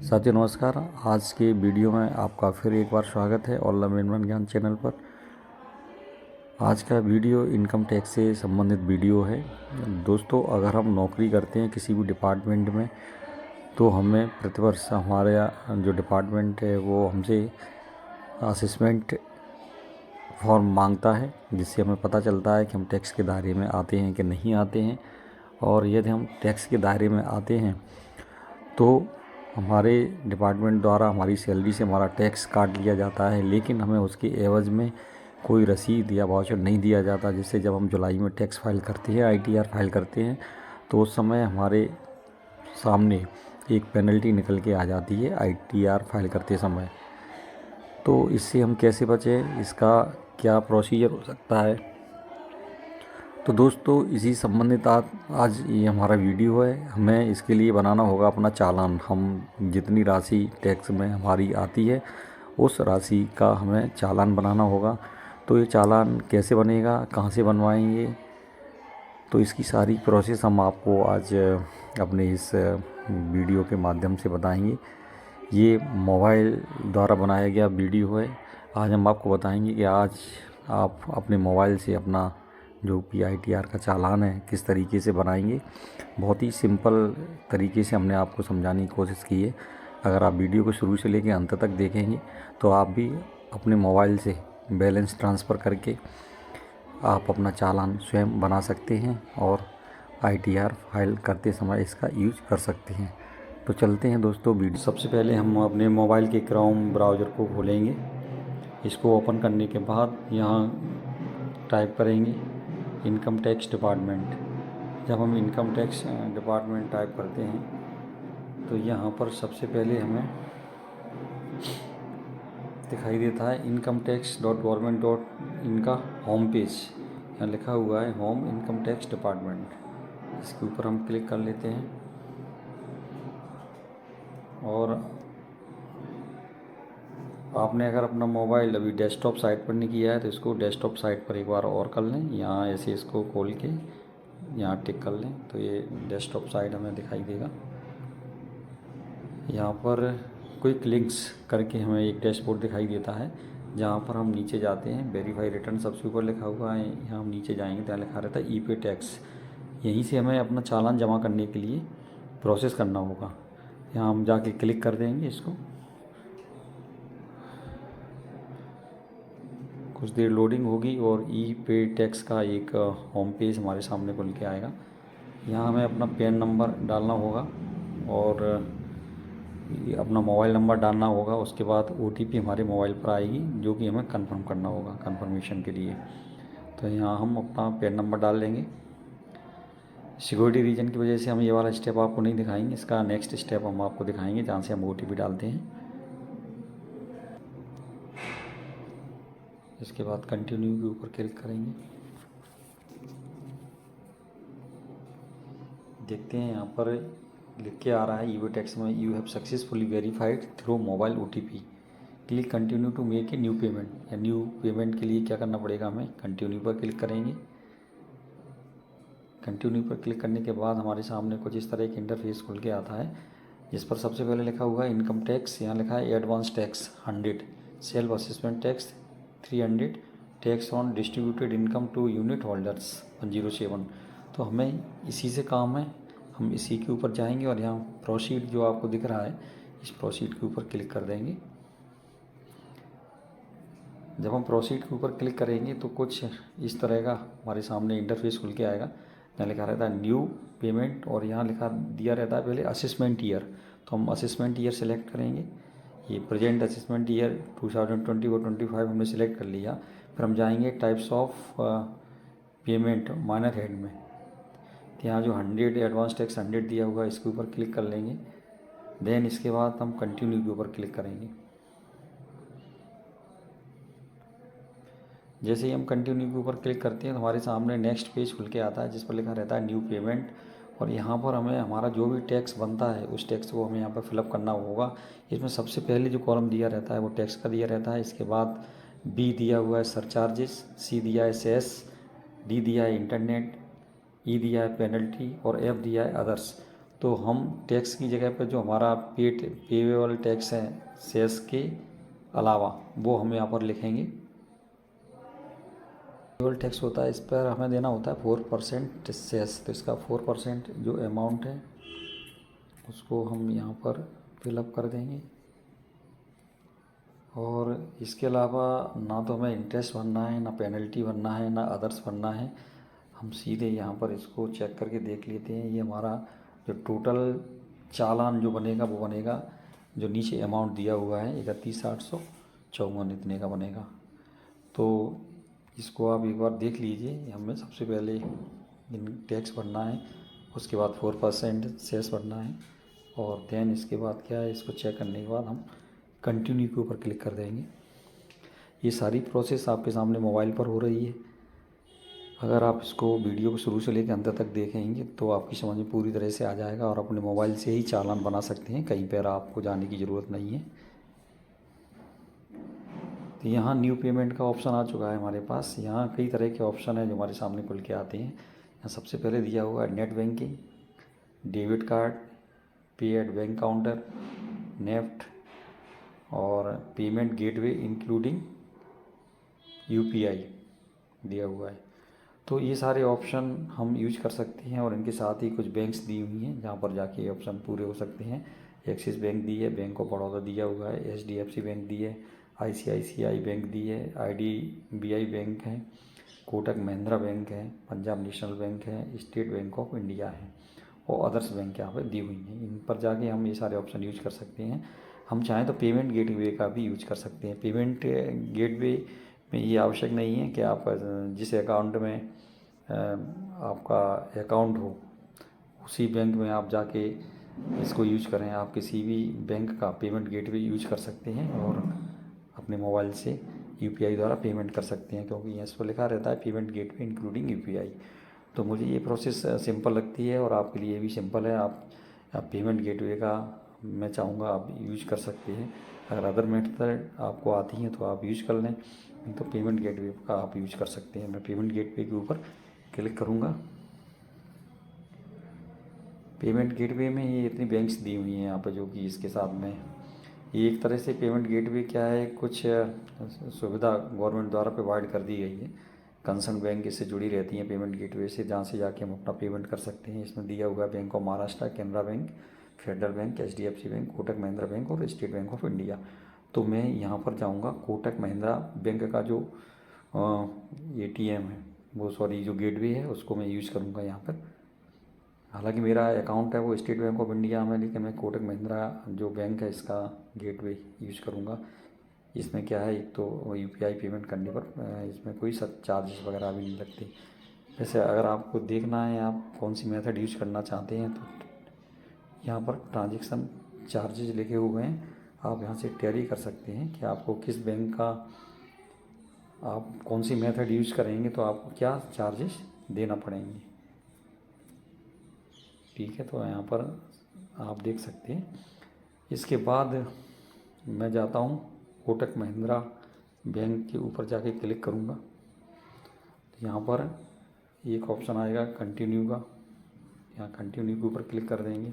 साथियों नमस्कार। आज के वीडियो में आपका फिर एक बार स्वागत है ऑनलाइन इन्वेस्टमेंट ज्ञान चैनल पर। आज का वीडियो इनकम टैक्स से संबंधित वीडियो है। दोस्तों, अगर हम नौकरी करते हैं किसी भी डिपार्टमेंट में तो हमें प्रतिवर्ष हमारा जो डिपार्टमेंट है वो हमसे असेसमेंट फॉर्म मांगता है, जिससे हमें पता चलता है कि हम टैक्स के दायरे में आते हैं कि नहीं आते हैं। और यदि हम टैक्स के दायरे में आते हैं तो हमारे डिपार्टमेंट द्वारा हमारी सैलरी से हमारा टैक्स काट लिया जाता है, लेकिन हमें उसके एवज़ में कोई रसीद या वाउचर नहीं दिया जाता। जिससे जब हम जुलाई में टैक्स फाइल करते हैं, आईटीआर फाइल करते हैं, तो उस समय हमारे सामने एक पेनल्टी निकल के आ जाती है आईटीआर फाइल करते समय। तो इससे हम कैसे बचें, इसका क्या प्रोसीजर हो सकता है। तो दोस्तों, इसी संबंधित आज ये हमारा वीडियो है। हमें इसके लिए बनाना होगा अपना चालान। हम जितनी राशि टैक्स में हमारी आती है उस राशि का हमें चालान बनाना होगा। तो ये चालान कैसे बनेगा, कहाँ से बनवाएंगे, तो इसकी सारी प्रोसेस हम आपको आज अपने इस वीडियो के माध्यम से बताएंगे। ये मोबाइल द्वारा बनाया गया वीडियो है। आज हम आपको बताएंगे कि आज आप अपने मोबाइल से अपना जो PITR का चालान है किस तरीके से बनाएंगे। बहुत ही सिंपल तरीके से हमने आपको समझाने की कोशिश की है। अगर आप वीडियो को शुरू से लेकर अंत तक देखेंगे तो आप भी अपने मोबाइल से बैलेंस ट्रांसफ़र करके आप अपना चालान स्वयं बना सकते हैं और ITR फाइल करते समय इसका यूज कर सकते हैं। तो चलते हैं दोस्तों वीडियो। सबसे पहले हम अपने मोबाइल के क्रोम ब्राउज़र को खोलेंगे। इसको ओपन करने के बाद यहाँ टाइप करेंगे इनकम टैक्स डिपार्टमेंट। जब हम इनकम टैक्स डिपार्टमेंट टाइप करते हैं तो यहाँ पर सबसे पहले हमें दिखाई देता है incometax.government.in का होम पेज। यहाँ लिखा हुआ है होम इनकम टैक्स डिपार्टमेंट। इसके ऊपर हम क्लिक कर लेते हैं और आपने अगर अपना मोबाइल अभी डेस्कटॉप साइट पर नहीं किया है तो इसको डेस्कटॉप साइट पर एक बार और कर लें। यहाँ ऐसे इसको खोल के यहाँ टिक कर लें तो ये डेस्कटॉप साइट हमें दिखाई देगा। यहाँ पर क्विक लिंक्स करके हमें एक डैशबोर्ड दिखाई देता है, जहाँ पर हम नीचे जाते हैं वेरीफाई रिटर्न सबसे ऊपर लिखा हुआ है। यहाँ हम नीचे जाएंगे तो यहाँ लिखा रहता है ई-पे टैक्स। यहीं से हमें अपना चालान जमा करने के लिए प्रोसेस करना होगा। यहाँ हम जाके क्लिक कर देंगे इसको। कुछ देर लोडिंग होगी और ई-पे टैक्स का एक होम पेज हमारे सामने खुल के आएगा। यहाँ हमें अपना पैन नंबर डालना होगा और अपना मोबाइल नंबर डालना होगा। उसके बाद OTP हमारे मोबाइल पर आएगी जो कि हमें कंफर्म करना होगा कंफर्मेशन के लिए। तो यहाँ हम अपना पैन नंबर डाल लेंगे। सिक्योरिटी रीजन की वजह से हम ये वाला स्टेप आपको नहीं दिखाएंगे। इसका नेक्स्ट स्टेप हम आपको दिखाएंगे जहाँ से हम OTP डालते हैं। इसके बाद कंटिन्यू के ऊपर क्लिक करेंगे। देखते हैं यहाँ पर लिख के आ रहा है ई-पे टैक्स में you have successfully verified through mobile OTP। Click continue to make a new payment. या न्यू पेमेंट के लिए क्या करना पड़ेगा, हमें कंटिन्यू पर क्लिक करेंगे। कंटिन्यू पर क्लिक करने के बाद हमारे सामने कुछ इस तरह एक इंटरफेस खुल के आता है, जिस पर सबसे पहले लिखा हुआ है इनकम टैक्स। यहाँ लिखा है advance tax 100, self assessment tax 300, tax on distributed income to unit holders 107। तो हमें इसी से काम है, हम इसी के ऊपर जाएंगे और यहाँ प्रोसीड जो आपको दिख रहा है इस प्रोसीड के ऊपर क्लिक कर देंगे। जब हम प्रोसीड के ऊपर क्लिक करेंगे तो कुछ इस तरह का हमारे सामने इंटरफेस खुल के आएगा। यहाँ लिखा रहता है न्यू पेमेंट और यहाँ लिखा दिया रहता है पहले असेसमेंट ईयर। तो हम असेसमेंट ईयर सेलेक्ट करेंगे। ये प्रेजेंट असेसमेंट ईयर 2020 और 25 हमने सेलेक्ट कर लिया। फिर हम जाएंगे types of payment minor head में। तो यहाँ जो 100 एडवांस टैक्स 100 दिया हुआ है इसके ऊपर क्लिक कर लेंगे। देन इसके बाद हम कंटिन्यू के ऊपर क्लिक करेंगे। जैसे ही हम कंटिन्यू के ऊपर क्लिक करते हैं तो हमारे सामने नेक्स्ट पेज खुल के आता है, जिस पर लिखा रहता है न्यू पेमेंट। और यहाँ पर हमें हमारा जो भी टैक्स बनता है उस टैक्स को हमें यहाँ पर फिलअप करना होगा। इसमें सबसे पहले जो कॉलम दिया रहता है वो टैक्स का दिया रहता है। इसके बाद B दिया हुआ है सरचार्जेस, C दिया है सेस, D दिया है इंटरनेट, E दिया है पेनल्टी और F दिया है अदर्स। तो हम टैक्स की जगह पर जो हमारा पेवेबल टैक्स है सेस के अलावा, वो हम यहाँ पर लिखेंगे। पेवेबल टैक्स होता है, इस पर हमें देना होता है 4% सेस। तो इसका 4% जो अमाउंट है उसको हम यहाँ पर फिलअप कर देंगे। और इसके अलावा ना तो हमें इंटरेस्ट भरना है, ना पेनल्टी भरना है, ना अदर्स भरना है। हम सीधे यहाँ पर इसको चेक करके देख लेते हैं। ये हमारा जो टोटल चालान जो बनेगा वो बनेगा जो नीचे अमाउंट दिया हुआ है 31,854 इतने का बनेगा। तो इसको आप एक बार देख लीजिए। हमें सबसे पहले इन टैक्स भरना है, उसके बाद 4% सेस भरना है, और देन इसके बाद क्या है, इसको चेक करने के बाद हम कंटिन्यू के ऊपर क्लिक कर देंगे। ये सारी प्रोसेस आपके सामने मोबाइल पर हो रही है। अगर आप इसको वीडियो को शुरू से लेकर अंत तक देखेंगे तो आपकी समझ में पूरी तरह से आ जाएगा और अपने मोबाइल से ही चालान बना सकते हैं, कहीं पर आपको जाने की ज़रूरत नहीं है। तो यहाँ न्यू पेमेंट का ऑप्शन आ चुका है हमारे पास। यहाँ कई तरह के ऑप्शन हैं जो हमारे सामने खुल के आते हैं। यहाँ सबसे पहले दिया हुआ है नेट बैंकिंग, डेबिट कार्ड, पे एट बैंक काउंटर, नेफ्ट और पेमेंट गेटवे इंक्लूडिंग यूपीआई दिया हुआ है। तो ये सारे ऑप्शन हम यूज कर सकते हैं और इनके साथ ही कुछ बैंक्स दी हुई हैं जहाँ पर जाके ये ऑप्शन पूरे हो सकते हैं। एक्सिस बैंक दी है, बैंक ऑफ बड़ौदा दिया हुआ है, एचडीएफसी बैंक दी है, आईसीआईसीआई बैंक दी है, आईडीबीआई बैंक है, कोटक महिंद्रा बैंक है, पंजाब नेशनल बैंक है, स्टेट बैंक ऑफ इंडिया है और अदर्स बैंक यहाँ पर दी हुई हैं। इन पर जाके हम ये सारे ऑप्शन यूज कर सकते हैं। हम चाहें तो पेमेंट गेटवे का भी यूज कर सकते हैं। पेमेंट गेटवे में ये आवश्यक नहीं है कि आप जिस अकाउंट में आपका अकाउंट हो उसी बैंक में आप जाके इसको यूज करें। आप किसी भी बैंक का पेमेंट गेटवे यूज कर सकते हैं और अपने मोबाइल से यूपीआई द्वारा पेमेंट कर सकते हैं, क्योंकि इस पर लिखा रहता है पेमेंट गेटवे इंक्लूडिंग यूपीआई। तो मुझे ये प्रोसेस सिंपल लगती है और आपके लिए भी सिंपल है। आप पेमेंट गेटवे का मैं चाहूँगा आप यूज कर सकते हैं। अगर अदर मेथड आपको आती हैं तो आप यूज कर लें, नहीं तो पेमेंट गेटवे का आप यूज कर सकते हैं। मैं पेमेंट गेटवे के ऊपर क्लिक करूँगा। पेमेंट गेटवे में ये इतनी बैंक्स दी हुई हैं यहाँ पर, जो कि इसके साथ में ये एक तरह से पेमेंट गेटवे क्या है, कुछ सुविधा गवर्नमेंट द्वारा प्रोवाइड कर दी गई है। कंसर्न बैंक इससे जुड़ी रहती हैं पेमेंट गेटवे से, जहाँ से जाके हम अपना पेमेंट कर सकते हैं। इसमें दिया हुआ है bank of Maharashtra, Canara bank, federal bank, HDFC bank, Kotak Mahindra bank और स्टेट बैंक ऑफ इंडिया। तो मैं यहाँ पर जाऊँगा कोटक महिंद्रा बैंक का जो एटीएम है वो जो गेटवे है उसको मैं यूज़ करूँगा यहाँ पर। हालांकि मेरा अकाउंट है वो स्टेट बैंक ऑफ इंडिया में, लेकिन मैं कोटक महिंद्रा जो बैंक है इसका गेटवे यूज़ करूँगा। इसमें क्या है, एक तो यूपीआई पेमेंट करने पर इसमें कोई चार्जेस वगैरह भी नहीं लगते। वैसे अगर आपको देखना है आप कौन सी मेथड यूज करना चाहते हैं तो यहाँ पर ट्रांजैक्शन चार्जेस लिखे हुए हैं, आप यहाँ से टैली कर सकते हैं कि आपको किस बैंक का आप कौन सी मेथड यूज करेंगे तो आपको क्या चार्जेस देना पड़ेंगे। ठीक है, तो यहाँ पर आप देख सकते हैं। इसके बाद मैं जाता हूँ कोटक महिंद्रा बैंक के ऊपर जाके क्लिक करूँगा। तो यहाँ पर एक ऑप्शन आएगा कंटिन्यू का, यहाँ कंटिन्यू के ऊपर क्लिक कर देंगे।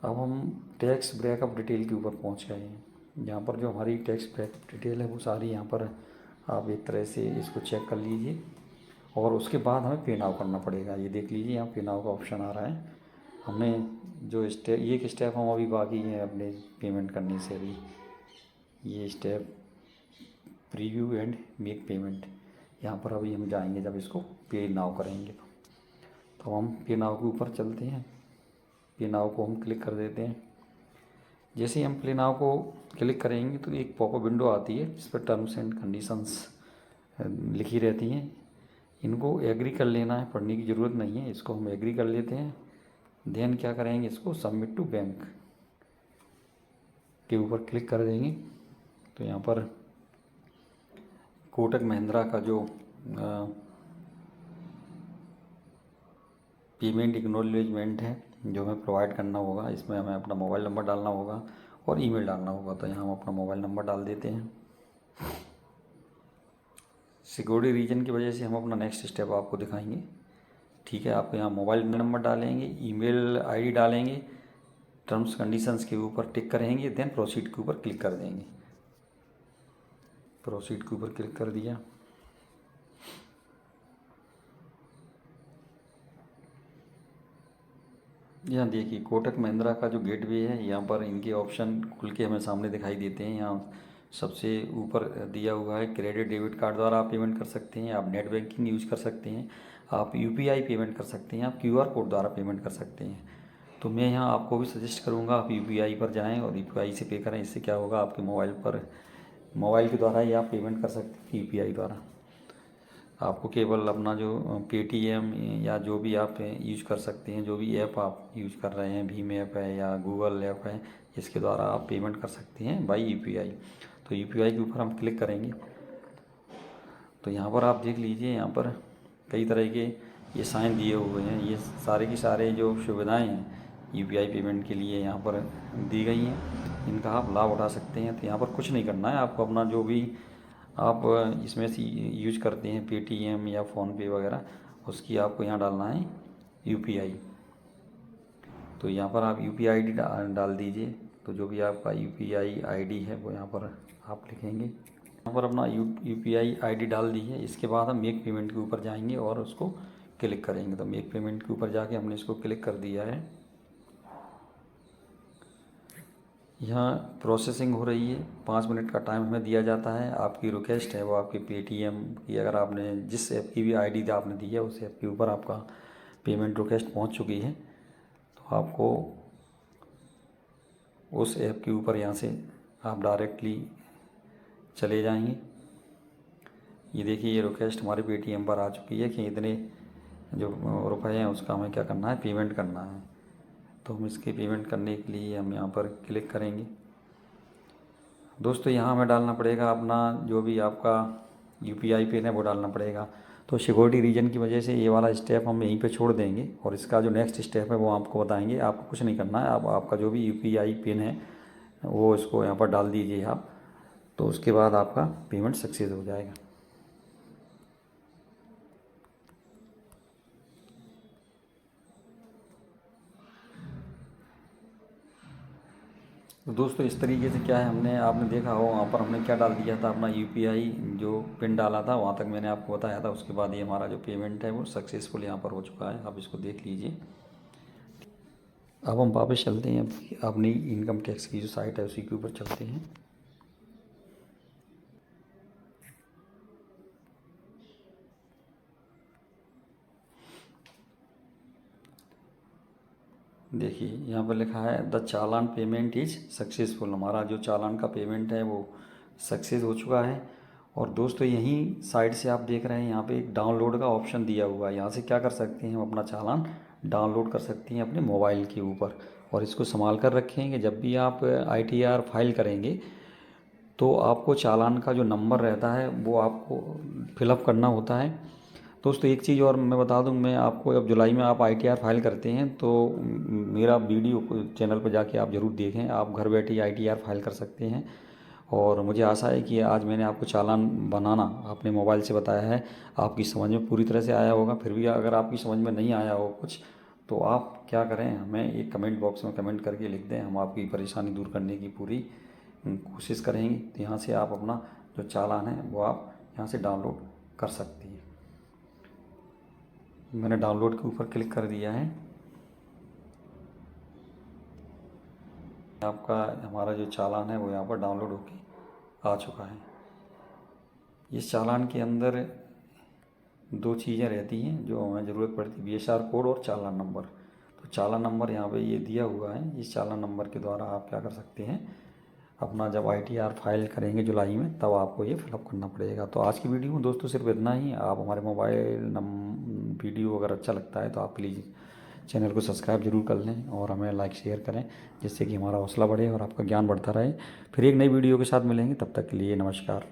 अब हम टैक्स ब्रेकअप डिटेल के ऊपर पहुँच गए हैं। यहाँ पर जो हमारी टैक्स ब्रेकअप डिटेल है वो सारी यहाँ पर आप एक तरह से इसको चेक कर लीजिए और उसके बाद हमें पे नाउ करना पड़ेगा। ये देख लीजिए यहाँ पे नाउ का ऑप्शन आ रहा है। हमने जो एक स्टेप हम अभी बाकी हैं अपने पेमेंट करने से, अभी ये step preview and make payment, यहाँ पर अभी हम जाएंगे जब इसको पे नाउ करेंगे। तो हम पे नाउ के ऊपर चलते हैं। पे नाउ को हम क्लिक कर देते हैं। जैसे ही हम पे नाउ को क्लिक करेंगे तो एक पॉपअप विंडो आती है जिस पर टर्म्स एंड कंडीशंस लिखी रहती हैं। इनको एग्री कर लेना है, पढ़ने की ज़रूरत नहीं है। इसको हम एग्री कर लेते हैं। देन क्या करेंगे, इसको सबमिट टू बैंक के ऊपर क्लिक कर देंगे। तो यहाँ पर कोटक महिंद्रा का जो पेमेंट एक्नॉलेजमेंट है जो हमें प्रोवाइड करना होगा, इसमें हमें अपना मोबाइल नंबर डालना होगा और ईमेल डालना होगा। तो यहाँ हम अपना मोबाइल नंबर डाल देते हैं। सिक्योरिटी रीजन की वजह से हम अपना नेक्स्ट स्टेप आपको दिखाएंगे। ठीक है, आपको यहाँ मोबाइल नंबर डालेंगे, ईमेल आईडी डालेंगे, टर्म्स कंडीशंस के ऊपर टिक करेंगे, देन प्रोसीड के ऊपर क्लिक कर देंगे। प्रोसीड के ऊपर क्लिक कर दिया। यहाँ देखिए कोटक महिंद्रा का जो गेटवे है, यहाँ पर इनके ऑप्शन खुल के हमें सामने दिखाई देते हैं। यहाँ सबसे ऊपर दिया हुआ है क्रेडिट डेबिट कार्ड द्वारा आप पेमेंट कर सकते हैं, आप नेट बैंकिंग यूज कर सकते हैं, आप यूपीआई पेमेंट कर सकते हैं, आप क्यूआर कोड द्वारा पेमेंट कर सकते हैं। तो मैं यहाँ आपको भी सजेस्ट करूँगा आप यूपीआई पर जाएँ और यूपीआई से पे करें। इससे क्या होगा, आपके मोबाइल के द्वारा ही आप पेमेंट कर सकते हैं यूपीआई द्वारा। आपको केवल अपना जो पेटीएम या जो भी आप यूज कर सकते हैं, जो भी ऐप आप यूज कर रहे हैं, भीम ऐप है या गूगल ऐप है, इसके द्वारा आप पेमेंट कर सकते हैं बाई यूपीआई। तो यूपीआई के ऊपर हम क्लिक करेंगे तो यहाँ पर आप देख लीजिए, यहाँ पर कई तरह के ये साइन दिए हुए हैं। ये सारे की सारे जो सुविधाएं हैं यूपीआई पेमेंट के लिए यहाँ पर दी गई हैं, इनका आप लाभ उठा सकते हैं। तो यहाँ पर कुछ नहीं करना है, आपको अपना जो भी आप इसमें से यूज करते हैं पेटीएम या फ़ोनपे वगैरह, उसकी आपको यहाँ डालना है यूपीआई। तो यहाँ पर आप यूपीआई आईडी डाल दीजिए। तो जो भी आपका यूपीआई आईडी है वो यहाँ पर आप लिखेंगे। यहाँ पर अपना यूपीआई आईडी डाल दी है। इसके बाद हम मेक पेमेंट के ऊपर जाएंगे और उसको क्लिक करेंगे। तो मेक पेमेंट के ऊपर जाके हमने इसको क्लिक कर दिया है। यहाँ प्रोसेसिंग हो रही है, 5 मिनट का टाइम हमें दिया जाता है। आपकी रिक्वेस्ट है वो आपके पेटीएम की, अगर आपने जिस ऐप की भी आईडी आपने दी है उस ऐप के ऊपर आपका पेमेंट रिक्वेस्ट पहुँच चुकी है, तो आपको उस ऐप के ऊपर यहाँ से आप डायरेक्टली चले जाएंगे। ये देखिए ये रिक्वेस्ट हमारे पेटीएम पर आ चुकी है कि इतने जो रुपए हैं उसका हमें क्या करना है, पेमेंट करना है। तो हम इसके पेमेंट करने के लिए हम यहाँ पर क्लिक करेंगे। दोस्तों यहाँ हमें डालना पड़ेगा अपना जो भी आपका यूपीआई पिन है वो डालना पड़ेगा। तो सिक्योरिटी रीजन की वजह से ये वाला स्टेप हम यहीं पे छोड़ देंगे और इसका जो नेक्स्ट स्टेप है वो आपको बताएंगे। आपको कुछ नहीं करना है, आप आपका जो भी यूपीआई पिन है वो इसको यहाँ पर डाल दीजिए आप। तो उसके बाद आपका पेमेंट सक्सेस हो जाएगा। तो दोस्तों इस तरीके से क्या है, आपने देखा हो वहाँ पर हमने क्या डाल दिया था, अपना यूपीआई जो पिन डाला था, वहाँ तक मैंने आपको बताया था। उसके बाद ये हमारा जो पेमेंट है वो सक्सेसफुल यहाँ पर हो चुका है। आप इसको देख लीजिए। अब हम वापस चलते हैं अपनी इनकम टैक्स की जो साइट है उसी के ऊपर चलते हैं। देखिए यहाँ पर लिखा है the challan payment is successful. हमारा जो चालान का पेमेंट है वो सक्सेस हो चुका है। और दोस्तों यहीं साइड से आप देख रहे हैं यहाँ पे एक डाउनलोड का ऑप्शन दिया हुआ है। यहाँ से क्या कर सकते हैं, हम अपना चालान डाउनलोड कर सकते हैं अपने मोबाइल के ऊपर और इसको संभाल कर रखेंगे। जब भी आप ITR फाइल करेंगे तो आपको चालान का जो नंबर रहता है वो आपको फिलअप करना होता है। दोस्तों एक चीज़ और मैं बता दूं, मैं आपको अब जुलाई में आप ITR फाइल करते हैं तो मेरा वीडियो चैनल पर जाके आप ज़रूर देखें। आप घर बैठे ITR फाइल कर सकते हैं और मुझे आशा है कि आज मैंने आपको चालान बनाना अपने मोबाइल से बताया है, आपकी समझ में पूरी तरह से आया होगा। फिर भी अगर आपकी समझ में नहीं आया हो कुछ तो आप क्या करें, हमें एक कमेंट बॉक्स में कमेंट करके लिख दें। हम आपकी परेशानी दूर करने की पूरी कोशिश करेंगे। तो यहाँ से आप अपना जो चालान है वो आप यहाँ से डाउनलोड कर सकते हैं। मैंने डाउनलोड के ऊपर क्लिक कर दिया है। आपका हमारा जो चालान है वो यहाँ पर डाउनलोड होके आ चुका है। इस चालान के अंदर 2 चीज़ें रहती हैं जो हमें ज़रूरत पड़ती है, BSR कोड और चालान नंबर। तो चालान नंबर यहाँ पे ये दिया हुआ है। इस चालान नंबर के द्वारा आप क्या कर सकते हैं, अपना जब ITR फाइल करेंगे जुलाई में तब आपको ये फिलअप करना पड़ेगा। तो आज की वीडियो में दोस्तों सिर्फ इतना ही। आप हमारे मोबाइल वीडियो अगर अच्छा लगता है तो आप प्लीज़ चैनल को सब्सक्राइब जरूर कर लें और हमें लाइक शेयर करें, जिससे कि हमारा हौसला बढ़े और आपका ज्ञान बढ़ता रहे। फिर एक नई वीडियो के साथ मिलेंगे, तब तक के लिए नमस्कार।